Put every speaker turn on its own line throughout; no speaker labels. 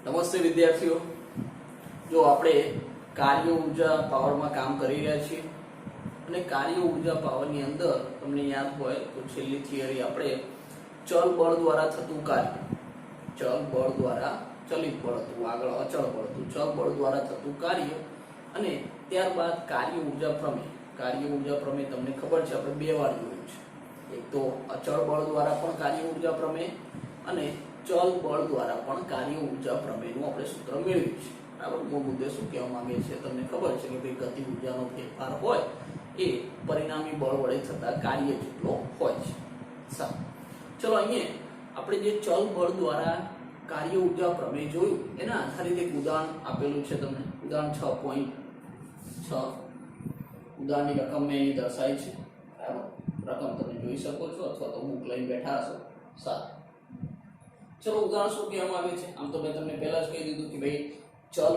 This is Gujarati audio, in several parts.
નમસ્તે વિદ્યાર્થીઓ, જો આપણે કાર્ય ઉર્જા પાવરમાં કામ કરી રહ્યા છીએ અને કાર્ય ઉર્જા પાવરની અંદર તમને યાદ હોય તો છેલ્લી થિયરી આપણે ચલ બળ દ્વારા થતું કાર્ય, ચલ બળ દ્વારા ચલિત બળ હતું, આગળ અચળ બળ હતું, ચલ બળ દ્વારા થતું કાર્ય અને ત્યારબાદ કાર્ય ઉર્જા પ્રમેય. કાર્ય ઉર્જા પ્રમેય તમને ખબર છે, આપણે બે વાર જોયું છે. એક તો અચળ બળ દ્વારા પણ કાર્ય ઉર્જા પ્રમેય અને ચલ બળ દ્વારા પણ કાર્ય ઉર્જા પ્રમેયનું આપણે સૂત્ર મેળવ્યું છે. બરાબર. મૂળ મુદ્દે શું કહેવા માંગે છે તમને ખબર છે કે ભાઈ ગતિ ઉર્જાનો ફેરફાર હોય એ પરિણામી બળ વડે થતા કાર્ય જેટલો હોય છે. સારું, ચલો અહીંયા આપણે જે ચલ બળ દ્વારા કાર્ય ઉર્જા પ્રમેય જોયું એના આધારિત એક ઉદાહરણ આપેલું છે તમને. ઉદાહરણ 6.6. ઉદાહરણની રકમ મેં અહીં દર્શાવી છે. બરાબર. રકમ તમે જોઈ શકો છો અથવા તો બુક લઈને બેઠા હશો. સારું, ચલો ઉદાહરણ શું કહેવામાં આવે છે. આમ તો મેં તમને પહેલા જ કહી દીધું કે ભાઈ ચલ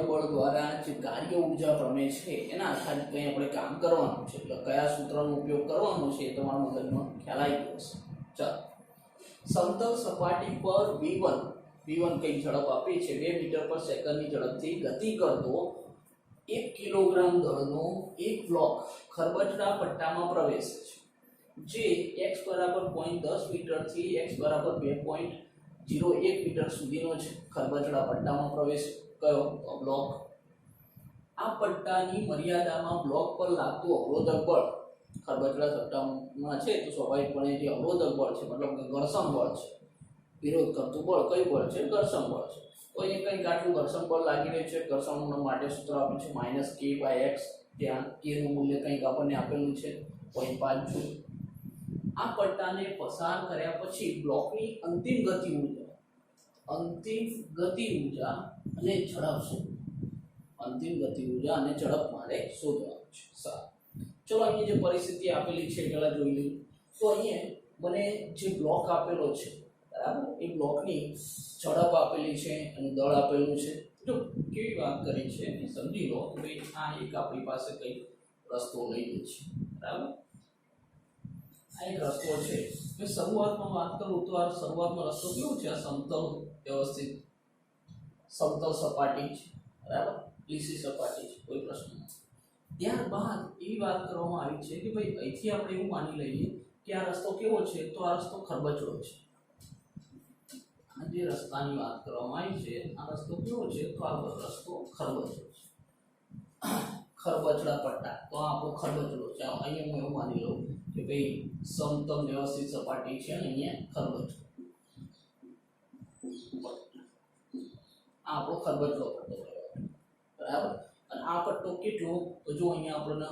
બળ દ્વારા જે કાર્ય ઉર્જા પ્રમેય છે એના આધારિત કંઈ આપણે કામ કરવાનું છે, એટલે કયા સૂત્રનો ઉપયોગ કરવાનો છે એ તમારા મગજમાં ખ્યાલ આવી ગયો હશે. ચાલો, સમતલ સપાટી પર v1 કઈ ઝડપ આપી છે 2 મીટર પર સેકન્ડની ઝડપથી ગતિ કરતો 1 કિલોગ્રામ દળનો એક બ્લોક ખરબચડા પટ્ટામાં પ્રવેશે છે, જે x બરાબર 0.10 મીટરથી x બરાબર 2.01 મીટર સુધીનો છે. ખરબચડા પટ્ટામાં પ્રવેશ કયો? બ્લોક. આ પટ્ટાની મર્યાદામાં બ્લોક પર લાગતું અવરોધક બળ, ખરબચડા પટ્ટામાં છે તો સ્વાભાવિકપણે જે અવરોધક બળ છે, મતલબ કે ઘર્ષણ બળ છે, વિરોધ કરતું બળ કયું બળ છે? ઘર્ષણ બળ છે. તો અહીંયા કંઈક આટલું ઘર્ષણ બળ લાગી રહ્યું છે. ઘર્ષણ માટે સૂત્ર આપ્યું છે -k/x, ત્યાં k નું મૂલ્ય કંઈક આપણને આપેલું છે 0.5 જૂલ. આ પટ્ટાને પસાર કર્યા પછી બ્લોકની અંતિમ ગતિ ઉર્જા અને ઝડપ શું? અંતિમ ગતિ ઉર્જા અને ઝડપ મારે શોધવાનું છે. સારું, ચલો અહીંયા જે પરિસ્થિતિ આપેલી છે પેલા જોઈ લઈએ. તો અહીંયા મને જે બ્લોક આપેલો છે, બરાબર, એ બ્લોકની ઝડપ આપેલી છે અને દળ આપેલું છે. જો કેવી વાત કરી છે એ સમજી લો કે ભાઈ આ એક આપણી પાસે કઈ રસ્તો લઈ લે છે. બરાબર, આ એક રસ્તો છે. મેં શરૂઆતમાં વાત કરું તો આ શરૂઆતનો રસ્તો કેવો છે? આ સમતલ વ્યવસ્થિત સમતલ સપાટી છે. બરાબર, લીસી સપાટી છે, કોઈ પ્રશ્ન નથી. ત્યારબાદ એવી વાત કરવામાં આવી છે કે ભાઈ અહીંથી આપણે એવું માની લઈએ કે આ રસ્તો કેવો છે? તો આ રસ્તો ખરબચડો છે. આ જે રસ્તાની વાત કરવામાં આવી છે આ રસ્તો કેવો છે? તો આ રસ્તો ખરબચડો છે. ખરબચડા પટ્ટા, તો આ આપણો ખરબચડો છે. અહીંયા હું એવું માની લઉં કે ભાઈ સમતલ વ્યવસ્થિત સપાટી છે, અહીંયા ખરબચડો, આ આપણો ખરબચડો પટ્ટો કહેવાય. બરાબર, અને આ પટ્ટો કેટલો? તો જો અહીંયા આપણને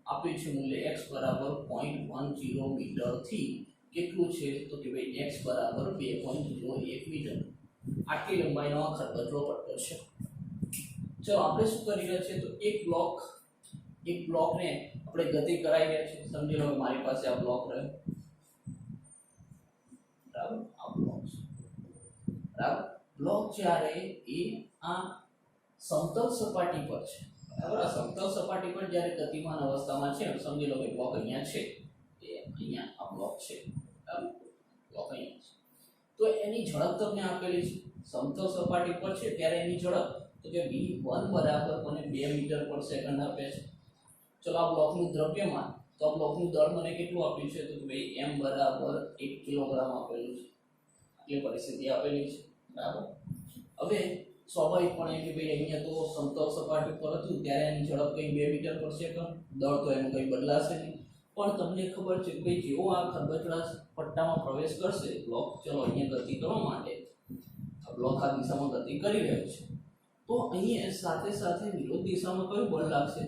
આપ્યું છે મૂલ્ય x બરાબર 0.10 મીટર થી કેટલું છે? તો કે ભાઈ x બરાબર 2.01 મીટર. આટલી લંબાઈનો આ ખરબચડો પટ્ટો છે. ચલો આપણે શું કરી રહ્યા છીએ? તો એક બ્લોકને આપણે ગતિ કરાવી રહ્યા છીએ. સમજી લો મારી પાસે આ બ્લોક રહ્યો, બરાબર, આ બ્લોક છે. બરાબર, બ્લોક જ્યારે એ આ સમતલ સપાટી પર છે, બરાબર, આ સમતલ સપાટી પર જ્યારે ગતિમાન અવસ્થામાં છે, સમજી લો કે બ્લોક અહીંયા છે, એ અહીંયા આ બ્લોક છે, બરાબર, બ્લોક અહીંયા છે. તો એની ઝડપ તમને આપેલી છે. સમતલ સપાટી પર છે ત્યારે એની ઝડપ તો કે v1 બરાબર મને 2 મીટર પર સેકન્ડ આપે છે. ચલો આ બ્લોકનું દ્રવ્યમાન, તો આ બ્લોકનું દળ મને કેટલું આપ્યું છે? તો કે ભાઈ m બરાબર 1 કિલોગ્રામ આપેલું છે. આટલી પરિસ્થિતિ આપેલી છે. બરાબર, હવે સ્વાભાવિકપણે કે ભાઈ અહીંયા તો સમતલ સપાટી પર હતું ત્યારે એની ઝડપ કંઈ 2 મીટર પર સેકન્ડ, દળ તો એનું કંઈ બદલાશે નહીં. પણ તમને ખબર છે કે ભાઈ જેવો આ ખરબચડા પટ્ટામાં પ્રવેશ કરશે બ્લોક, ચલો અહીંયા ગતિ કરવા માટે આ બ્લોક આ દિશામાં ગતિ કરી રહ્યો છે, તો અહીંયા સાથે સાથે વિરોધ દિશામાં કયું બળ લાગશે?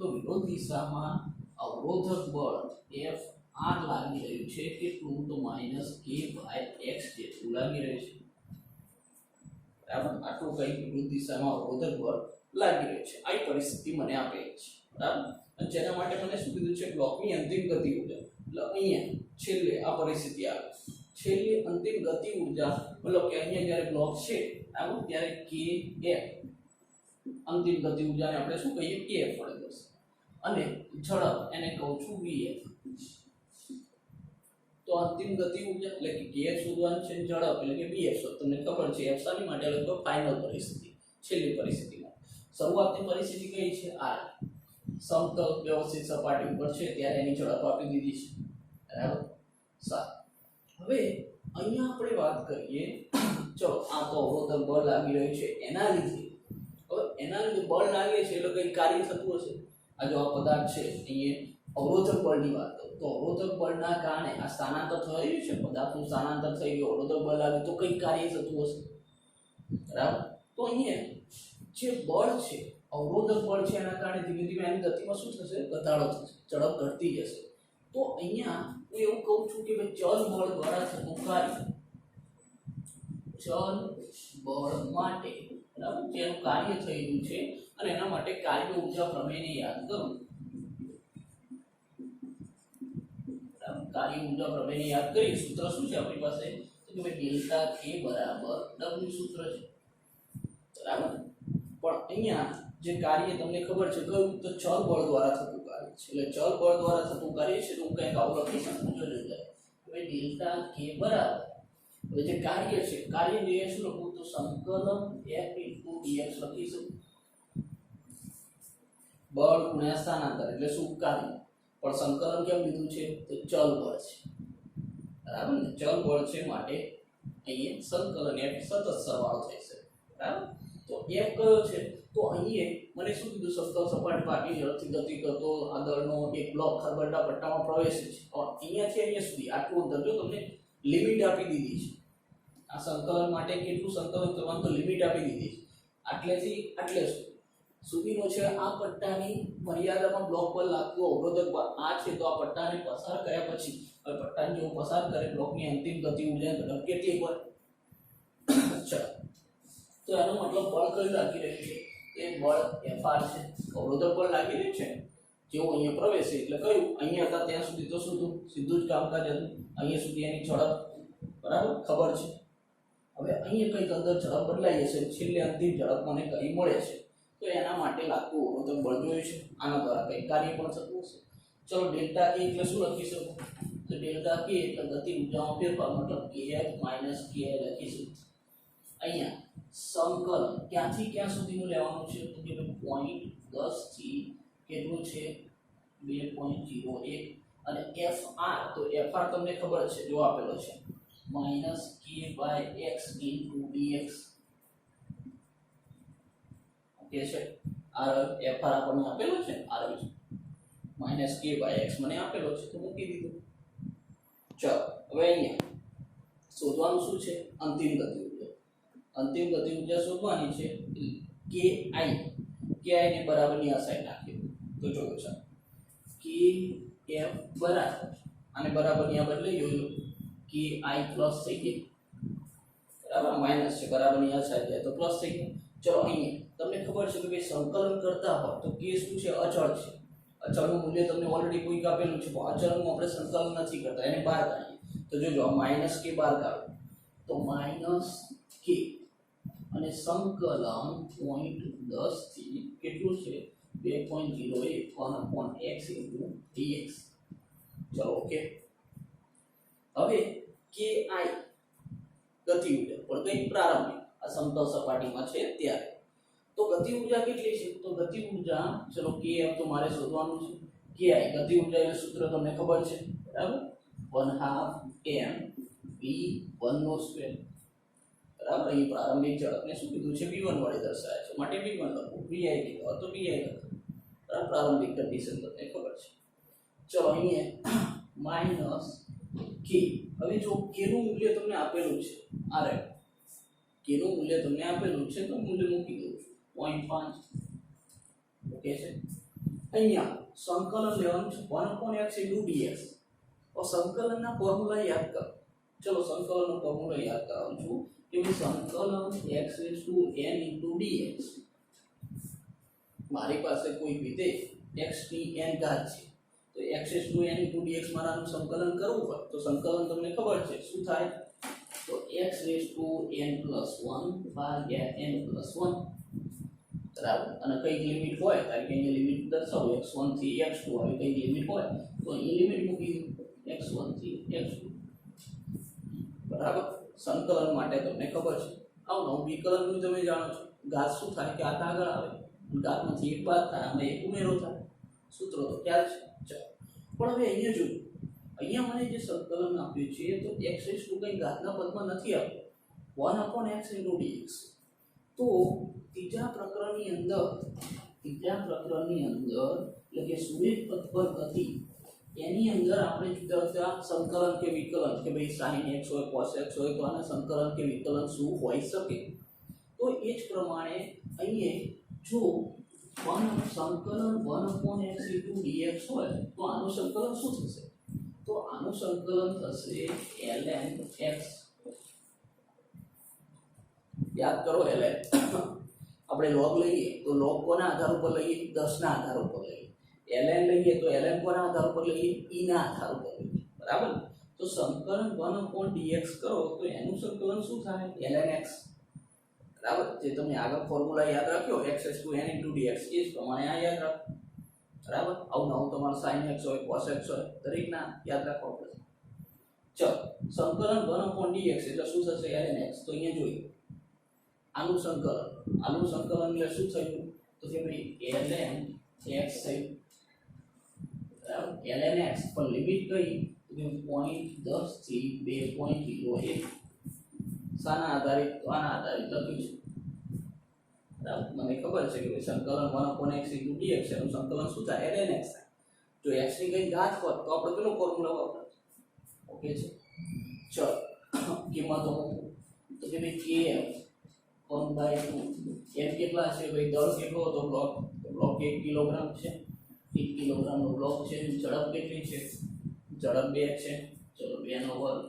તો વિરોધ દિશામાં અવરોધક બળ Fr લાગી રહ્યું છે. કેટલું? તો -k/x જેટલું લાગી રહ્યું છે. બરાબર, આટલું કઈ વિરુદ્ધ દિશામાં અવરોધક બળ લાગી રહ્યું છે. આ પરિસ્થિતિ મને આપેલી છે. બરાબર, અને જેના માટે મને શું કીધું છે? બ્લોકની અંતિમ ગતિ ઉર્જા. એટલે અહીંયા છેલ્લે આ પરિસ્થિતિ આવે, છેલ્લે અંતિમ ગતિ ઉર્જા, મતલબ કે અહીંયા જ્યારે બ્લોક છે બરાબર ત્યારે kf, અંતિમ ગતિ ઉર્જાને આપણે શું કહીએ? kf વડે દર્શાવીએ. અને ઝડપ એને કહું છું vf. તો તો અંતિમ ગતિ ઊર્જા એટલે કે kf શોધવાનું છે, ઝડપ એટલે કે bf તમને ખબર છે f શાની માટે એટલે ફાઇનલ પરિસ્થિતિ, છેલ્લી પરિસ્થિતિમાં. શરૂઆતની પરિસ્થિતિ કઈ છે? આ સમતલ વ્યવસ્થિત સપાટી ઉપર છે ત્યારે એની ઝડપ આપી દીધી છે, બરાબર. સારું, હવે અહીંયા આપણે વાત કરીએ, ચલો આ તો અવરોધક બળ લાગી રહ્યું છે એના લીધે, હવે એના લીધે બળ લાગે છે એટલે કઈ કાર્ય થતું હશે. આ જો આ પદાર્થ છે અહીંયા અવરોધક બળની વાત કરું તો અવરોધક બળના કારણે આ સ્થાનાંતર થયું છે, પદાર્થનું સ્થાનાંતર થઈ ગયું, અવરોધક બળ લાગે તો કઈ કાર્ય થતું હશે, બરાબર. તો અહીંયા જે બળ છે, અવરોધક બળ છે, એના કારણે ધીમે ધીમે એની ગતિમાં શું થશે? ઘટાડો થશે, ઝડપ ઘટતી જશે. તો અહીંયા હું એવું કહું છું કે ભાઈ ચલ બળ દ્વારા થતું કાર્ય, ચલ બળ માટે, બરાબર, જેનું કાર્ય થયેલું છે અને એના માટે કાર્ય ઊર્જા પ્રમેયને યાદ કરું. કાર્ય ઊર્જા પ્રમેયને યાદ કરી સૂત્ર શું છે આપણી પાસે? તો કે ભાઈ ડેલ્ટા k બરાબર w સૂત્ર છે, બરાબર. પણ અહીંયા જે કાર્ય તમને ખબર છે કયું? તો ચલ બળ દ્વારા થતું કાર્ય છે. એટલે ચલ બળ દ્વારા થતું કાર્ય છે તો હું કંઈક આવું લખી શકું, જોજો જાય ભાઈ ડેલ્ટા k બરાબર, હવે જે કાર્ય છે, કાર્ય જે શું લખું? તો સંકલન f dx લખીશું. બળ ગુણ્યા સ્થાનાંતર એટલે શું? કાર્ય. પણ સંકલન કેમ લીધું છે? તો ચલ બળ છે, બરાબર ને? ચલ બળ છે માટે અહીંયા સંકલન f સતત સરવાળો થશે, બરાબર. તો f કયો છે? તો અહીંયા મને શું કીધું? સમતલ સપાટી પાટી ઝડપથી ગતિ કરતો આ દળનો એક બ્લોક ખરબચડા પટ્ટામાં પ્રવેશે છે. અહીંયાથી અહીંયા સુધી આટલું અંતર જો તમને લિમિટ આપી દીધી છે. આ સંકલન માટે કેટલું સંકલન કરવાનું? તો લિમિટ આપી દીધી છે. આટલેથી આટલે સુધીનો છે. આ પટ્ટાની મર્યાદામાં બ્લોક પર લાગતું અવરોધક આ છે. તો આ પટ્ટાને પસાર કર્યા પછી હવે પટ્ટાને જેવો પસાર કરે બ્લોકની અંતિમ ગતિ ઊર્જા ઘટક કેટલી હોય? ચાલો, તો એનો મતલબ બળ કયું લાગી રહ્યું છે? એ બળ Fr છે. અવરોધક બળ લાગી રહ્યું છે જેવો અહીંયા પ્રવેશે એટલે કયું? અહીંયા હતા ત્યાં સુધી તો શું સીધું જ કામકાજ હતું. અહીંયા સુધી એની ઝડપ બરાબર ખબર છે. હવે અહીંયા કંઈક અંદર ઝડપ બદલાઈ જશે, છેલ્લે અંતિમ ઝડપ મને કઈ મળે છે તો એના માટે લાગતું અવરોધક બળ જોયું છે. આના દ્વારા કઈ કાર્ય પણ થતું હશે. ચલો ડેલ્ટા k એટલે શું લખી શકું? તો ડેલ્ટા k એટલે ગતિ ઊર્જામાં ફેરફાર, મતલબ kf - ki લખીશું. અહીંયા સંકલન ક્યાંથી ક્યાં સુધીનું લેવાનું છે? તો કે 0.10 થી કેટલું છે? 2.01 અને fr તો fr તમને ખબર છે જો આપેલો છે -k/x * dx. ઓકે છે. r fr આપણને આપેલો છે, r -k/x મને આપેલો છે તો મૂકી દીધું. ચાલો હવે અહીંયા શોધવાનું શું છે? અંતિમ ગતિ ઊર્જા. અંતિમ ગતિ ઊર્જા શોધવાની છે. ki ને બરાબરની આ સાઈડ નાખી તો જોયો છે kf બરાબર અને બરાબરની આ બદલે જોયો ki પ્લસ થઈ ગઈ, બરાબર. માઈનસ છે, બરાબરની આ સાઈડ જાય તો પ્લસ થઈ ગઈ. ચલો અહીંયા તમને ખબર છે કે ભાઈ સંકલન કરતા હોય તો k શું છે? અચળ છે. અચળનું મૂલ્ય તમને ઓલરેડી કોઈક આપેલું છે પણ અચળનું આપણે સંકલન નથી કરતા, એને બહાર કાઢીએ તો જોજો -k બહાર કાઢો તો -k અને સંકલન 0.10 થી કેટલું છે? 2.01 1/x * dx. ચલો ઓકે. હવે ki ગતિ ઊર્જા પણ કઈ પ્રારંભિક આ સમતલ સપાટીમાં છે ત્યારે તો ગતિ ઊર્જા કેટલી છે? તો ગતિ ઊર્જા ચલો kf તો મારે શોધવાનું છે. ki ગતિ ઊર્જાનું સૂત્ર તમને ખબર છે, બરાબર. 1/2 mv1/2, બરાબર. અહીં પ્રારંભિક ઝડપને શું કીધું છે? v1 વડે દર્શાવે છે માટે v1 લખું. vi કીધું તો vi લખું, બરાબર. પ્રારંભિક કન્ડિશન તમને ખબર છે. ચલો અહીંયા -k. હવે જો k નું મૂલ્ય તમને આપેલું છે, આ રે k નું મૂલ્ય તમને આપેલું છે તો મૂલ્ય મૂકી દઉં છું 0.5. ઓકે છે. અહીંયા સંકલન લેવાનું છે 1/x * dx. તો સંકલનના ફોર્મ્યુલા યાદ કરો. ચલો સંકલનનો ફોર્મ્યુલા યાદ કરાવું છું કે સંકલન x * n * dx. મારી પાસે કોઈ વિધેય x ની n ઘાત છે તો x * n * dx મારાનું સંકલન કરવું હોય તો સંકલન તમને ખબર છે શું થાય? તો x * n + 1 / n + 1, બરાબર. અને કઈ લિમિટ હોય કારણ કે અહીંયા લિમિટ દર્શાવો x1 થી x2 આવી કઈ લિમિટ હોય તો અહીં લિમિટ મૂકી દો. x x1 થી x2 બરાબર. સંકલન માટે તમને ખબર છે આવું નવું વિકલનનું તમે જાણો છો ઘાત શું થાય કે આ આગળ આવે ઘાતમાંથી એક બાદ થાય અને એક ઉમેરો થાય સૂત્ર તો ખ્યાલ છે. ચાલો પણ હવે અહીંયા જોયું અહીંયા મને જે સંકલન આપ્યું છે તો x રેસ ટુ કંઈ ઘાતના પદમાં નથી આપ્યું 1/x * dx. તો ત્રીજા પ્રકરણની અંદર એટલે કે સુરેખ પદ પર હતી એની અંદર આપણે જુદા જુદા સંકલન કે વિકલન કે ભાઈ sin x હોય cos x હોય તો આના સંકલન કે વિકલન શું હોઈ શકે તો એ જ પ્રમાણે અહીંયા જો સંકલન 1/x * dx હોય તો આનું સંકલન શું થશે તો આનું સંકલન થશે ln x. યાદ કરો ln આપણે log લઈએ તો log કોના આધાર ઉપર લઈએ 10 ના આધાર ઉપર લઈએ ln લઈએ તો ln કોના આધાર ઉપર લઈએ e ના આધાર ઉપર લઈએ બરાબર. તો સંકલન 1/dx કરો તો એનું સંકલન શું થાય ln x બરાબર. જે તમે આગળ ફોર્મ્યુલા યાદ રાખ્યો x * n * dx એ જ પ્રમાણે આ યાદ રાખો બરાબર. આવું નવું તમારું sin x હોય cos x હોય દરેકના યાદ રાખવા પડશે. ચલો સંકલન 1/dx એટલે શું થશે ln x. તો અહીંયા જોઈએ આનું સંકલન એટલે શું થયું તો કે ભાઈ ln x થયું ln x પર લિમિટ કઈ તો 0.10 થી 2.01 સાના આધારિત તો આના આધારિત લખ્યું છે બરાબર. મને ખબર છે કે ભાઈ સંકલન 1/x * dx એનું સંકલન શું થાય ln x થાય. જો x ની કઈ ઘાત હોત તો આપણે પેલો ફોર્મ્યુલા વાપરશું. ઓકે છે. ચલો કિંમતો તો કે ભાઈ kf 1/2 m કેટલા છે ભાઈ દળ કેટલો હતો બ્લોક 1 કિલોગ્રામ છે 1 કિલોગ્રામનો બ્લોક છે. ઝડપ કેટલી છે ઝડપ 2 છે. ચલો 2 નો વર્ગ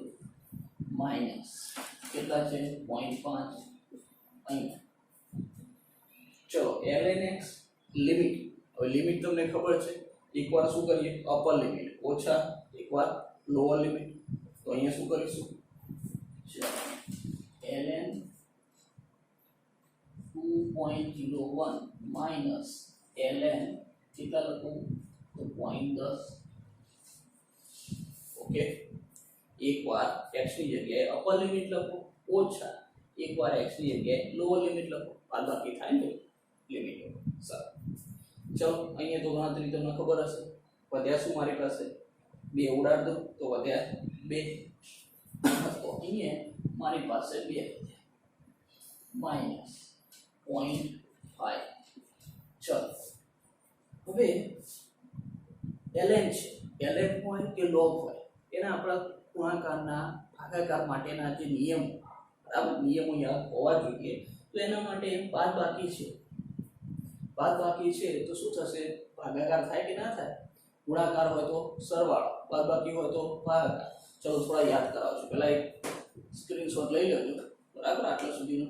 માઈનસ કેટલા છે 0.5 અહીંયા. ચલો ln x લિમિટ હવે લિમિટ તમને ખબર છે એકવાર શું કરીએ અપર લિમિટ ઓછા એકવાર લોઅર લિમિટ તો અહીંયા શું કરીશું ln 2.01 માઈનસ ln કેટલા લખું તો 0.10 ઓકે. એકવાર x ની જગ્યાએ અપર લિમિટ લખો ઓછા એકવાર x ની જગ્યાએ લોઅર લિમિટ લખો બાદબાકી થાય ને લિમિટ. સારું ચલો અહીંયા તો ગણતરી તમને ખબર હશે વધ્યા શું મારી પાસે 2 ઉડાડ દો તો વધ્યા 2 તો અહીંયા મારી પાસે 2 વધ્યા માઈનસ 0.5. ચલો હવે ln છે ln હોય કે log હોય એના આપણા ગુણાકારના ભાગાકાર માટેના જે નિયમો બરાબર નિયમો યાદ હોવા જોઈએ. તો એના માટે બાદબાકી છે તો શું થશે ભાગાકાર થાય કે ના થાય ગુણાકાર હોય તો સરવાળો બાદબાકી હોય તો ભાગાકાર. ચલો થોડા યાદ કરાવજો પહેલા એક સ્ક્રીનશોટ લઈ લેજો બરાબર આટલા સુધીનો.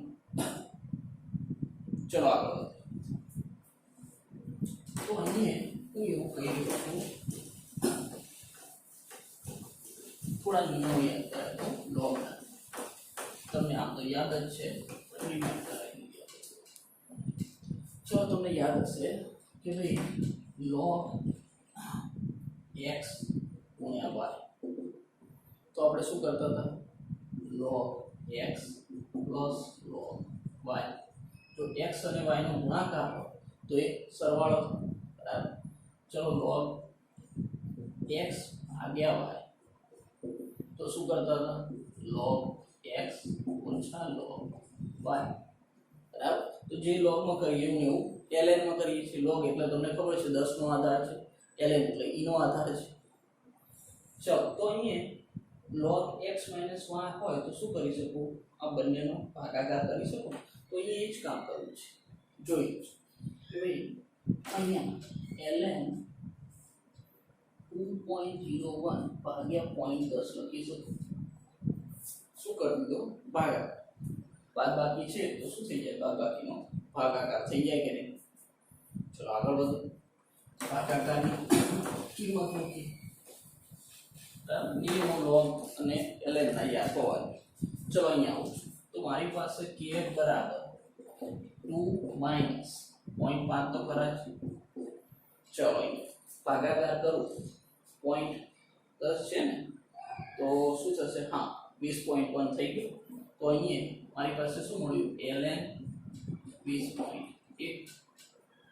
ચલો આગળ તો અહીંયા હું એવું કહી રહ્યો છું થોડા નિયમો યાદ કરાવજો લોગના તમને આમ તો યાદ જ છે રિમાઇન્ડ કરાવી દીધો. ચલો તમને યાદ હશે કે ભાઈ log x ગુણ્યા y તો આપણે શું કરતા હતા log x plus log y. જો x અને y નો ગુણાકાર હોય તો એ સરવાળો બરાબર. ચલો log x ભાગ્યા y તો શું કરતા હતા log x ઓછા log y બરાબર. તો જે log માં કરીએ એવું ln માં કરીએ છીએ. log એટલે તમને ખબર છે 10 નો આધાર છે ln એટલે e નો આધાર છે. ચલો તો અહીંયા log x - y હોય તો શું કરી શકું આ બંનેનો ભાગાકાર કરી શકું. તો અહીંયા એ જ કામ કરવું છે જોઈએ કે ભાઈ અહીંયા ln 2.01 ભાગ્યા 0.10 લખી શકું. શું કરી દો ભાગાકાર બાદબાકી છે તો શું થઈ જાય બાદબાકીનો ભાગાકાર થઈ જાય કે નહીં. ચલો આગળ વધો ભાગાકારની કિંમત મૂકી નિયમો log અને ln ના યાદ હોવા. ચલો અહીંયા આવું છું તો મારી પાસે kf બરાબર 2 માઈનસ 0.5 તો ખરા છે. ચલો અહીંયા ભાગાકાર કરું 0.10 છે ને શું થશે? હા, 20.1 થઈ ગયું. તો અહીંયા મારી પાસે શું મળ્યું? ln 20.1.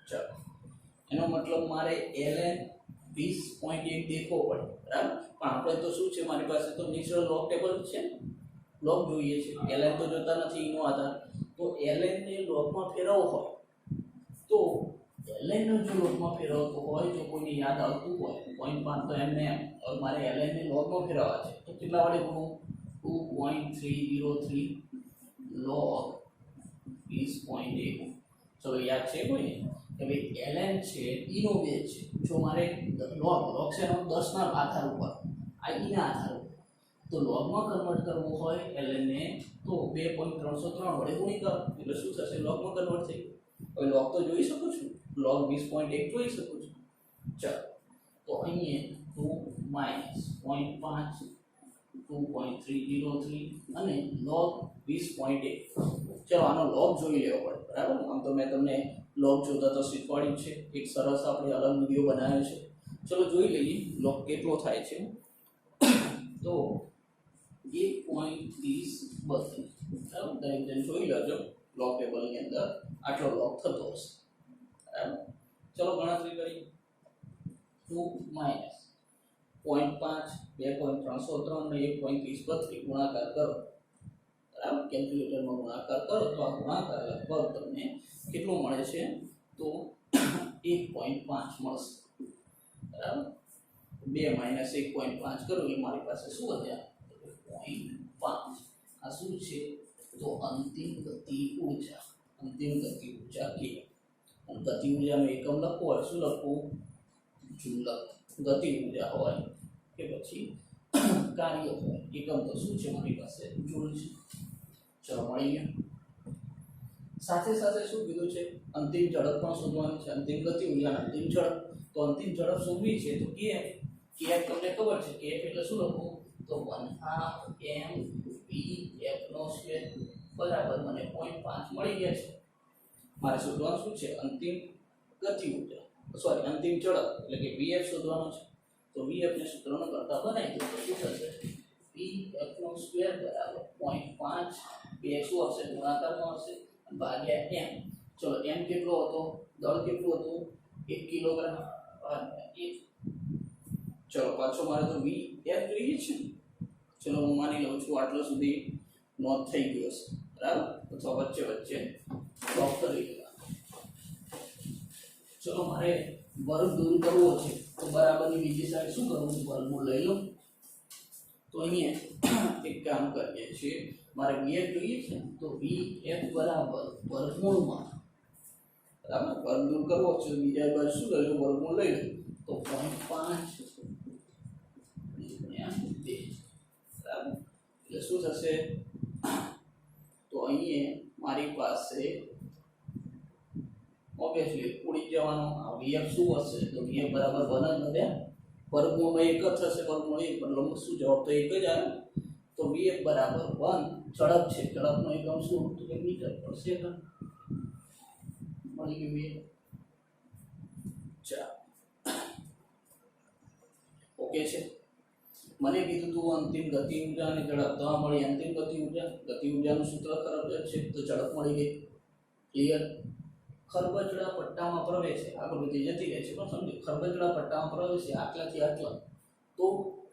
ચાલો, એનો મતલબ મારે ln 20.1 દેખવો પડે, બરાબર. પણ આપણે તો શું છે, મારી પાસે તો નેચરલ લોગ ટેબલ છે, લોગ જોઈએ છે, ln તો જોતા નથી એનો આધાર. તો ln ને લોગમાં ફેરવવો હોય તો ln નો જો લોગમાં ફેરવતો હોય, જો કોઈને યાદ આવતું હોય 0.5, તો એમને મારે ln ને લોગમાં ફેરવવા છે, તો કેટલા વડે ગુણું? 2.303 log 20.1. ચલો, યાદ છે કોઈને કે ભાઈ ln છે ઈનો બેઝ છે. જો મારે લોગ છે એનો 10 ના આધાર ઉપર, આ ઈના આધાર ઉપર, તો લોગમાં કન્વર્ટ કરવું હોય ln ને, તો 2.303 વડે ગુણી કરો એટલે શું થશે? લોગમાં કન્વર્ટ થઈ ગયું. હવે લોગ તો જોઈ શકું છું, log 20.1 જોઈ શકું છું. ચાલો, તો અહીંયા 2 માઇનસ 0.5 2.303 અને log 20.1. ચલો, આનો લોગ જોઈ લેવો પડે, બરાબર. આમ તો મેં તમને લોગ જોતા તો શીખવાડ્યું છે, એક સરસ આપણે અલગ વિડીયો બનાવ્યો છે. ચલો જોઈ લઈએ લોગ કેટલો થાય છે. તો 1.3032, બરાબર. દરેક જણ જોઈ લેજો લોગ ટેબલની અંદર આટલો લોગ થતો હશે, બરાબર. ચલો ગણતરી કરીએ. 2 માઇનસ 0.5 2.303 ને 1.3032 ગુણાકાર કરો, બરાબર. કેલ્ક્યુલેટરમાં ગુણાકાર કરો તો આ ગુણાકાર લગભગ તમને કેટલું મળે છે? તો 1.5 મળશે, બરાબર. 2 માઇનસ 1.5 કરો એટલે મારી પાસે શું વધ્યા? 0.5. આ શું છે? તો અંતિમ ગતિ ઊર્જા. અંતિમ ગતિ ઊર્જા કે ગતિ ઊર્જાનો એકમ લખવો હોય, શું લખવું? જૂલ. ગતિ ઊર્જા હોય કે પછી કાર્ય હોય, એકમ તો શું છે મારી પાસે? જૂલ છે. ચલો, મળી ગયા. સાથે સાથે શું કીધું છે? અંતિમ ઝડપ પણ શોધવાની છે. અંતિમ ગતિ ઊર્જા, અંતિમ ઝડપ. તો અંતિમ ઝડપ શોધવી છે તો kf. kf તમને ખબર છે, kf એટલે શું લખવું? તો 1/2 mv/f² બરાબર મને 0.5 મળી ગયા છે. મારે શોધવાનું શું છે? અંતિમ ગતિ ઊર્જા, સોરી અંતિમ ઝડપ એટલે કે vf શોધવાનો છે. તો vf ને સૂત્રનો કરતા બનાવી દો તો શું થશે? vf² બરાબર 0.5, બે શું હશે? ગુણાકારમાં હશે, ભાગ્યા m. ચલો, m કેટલો હતો? દળ કેટલું હતું? 1 કિલોગ્રામ. ચલો, પાછો મારે તો vf જોઈએ છે. ચલો, હું માની લઉં છું આટલો સુધી નોંધ થઈ ગયો છે, બરાબર. અથવા વચ્ચે વચ્ચે સ્ટોપ કરી દેવા. ચલો, મારે વર્ગ દૂર કરવો છે તો બરાબરની બીજી સાઈડ શું કરવું છે? વર્ગમૂળ લઈ લો. તો અહીંયા એક કામ કરીએ છીએ, મારે vf જોઈએ છે તો vf બરાબર વર્ગમૂળમાં, બરાબર. વર્ગ દૂર કરવો છે બીજા બાજુ શું લઈ લો? વર્ગમૂળ લઈ લો. તો 0.5 ગુણ્યા 2, બરાબર. એટલે શું થશે? તો અહીંયા મારી પાસે ઓબ્વિયસલી ઉડી જવાનો આ vf શું હશે? તો vf બરાબર 1 જ વધ્યા, વર્ગમૂળમાં 1 જ થશે, વર્ગમૂળ 1 એટલે શું જવાબ તો 1 જ આવે. તો vf બરાબર 1. ઝડપ છે, ઝડપનો એકમ શું? તો કે મીટર પર સેકન્ડ. મળી ગયું vf. ચાલો, ઓકે છે. મને કીધું તું અંતિમ ગતિ ઊર્જા અને ઝડપ, તો આ મળી અંતિમ ગતિ ઊર્જા. ગતિ ઊર્જાનું સૂત્ર ખબર છે તો ઝડપ મળી ગઈ. ક્લિયર? ખરબચડા પટ્ટામાં પ્રવેશે, આગળ બધી જતી રહે છે, પણ સમજો ખરબચડા પટ્ટામાં પ્રવેશે આટલાથી આટલા, તો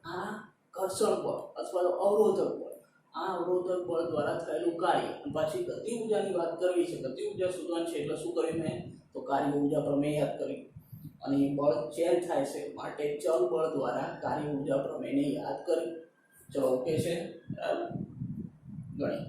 આ ઘર્ષણ બળ અથવા તો અવરોધક બળ, આ અવરોધક બળ દ્વારા થયેલું કાર્ય. પાછી ગતિ ઊર્જાની વાત કરવી છે, ગતિ ઊર્જા શોધવાની છે એટલે શું કર્યું મેં? તો કાર્ય ઊર્જા પ્રમેય યાદ કર્યું. અને બળ ચેન્જ થાય છે માટે ચલ બળ દ્વારા કાર્ય ઊર્જા પ્રમેયને યાદ કર્યું. ચલો, ઓકે છે, બરાબર. ગણી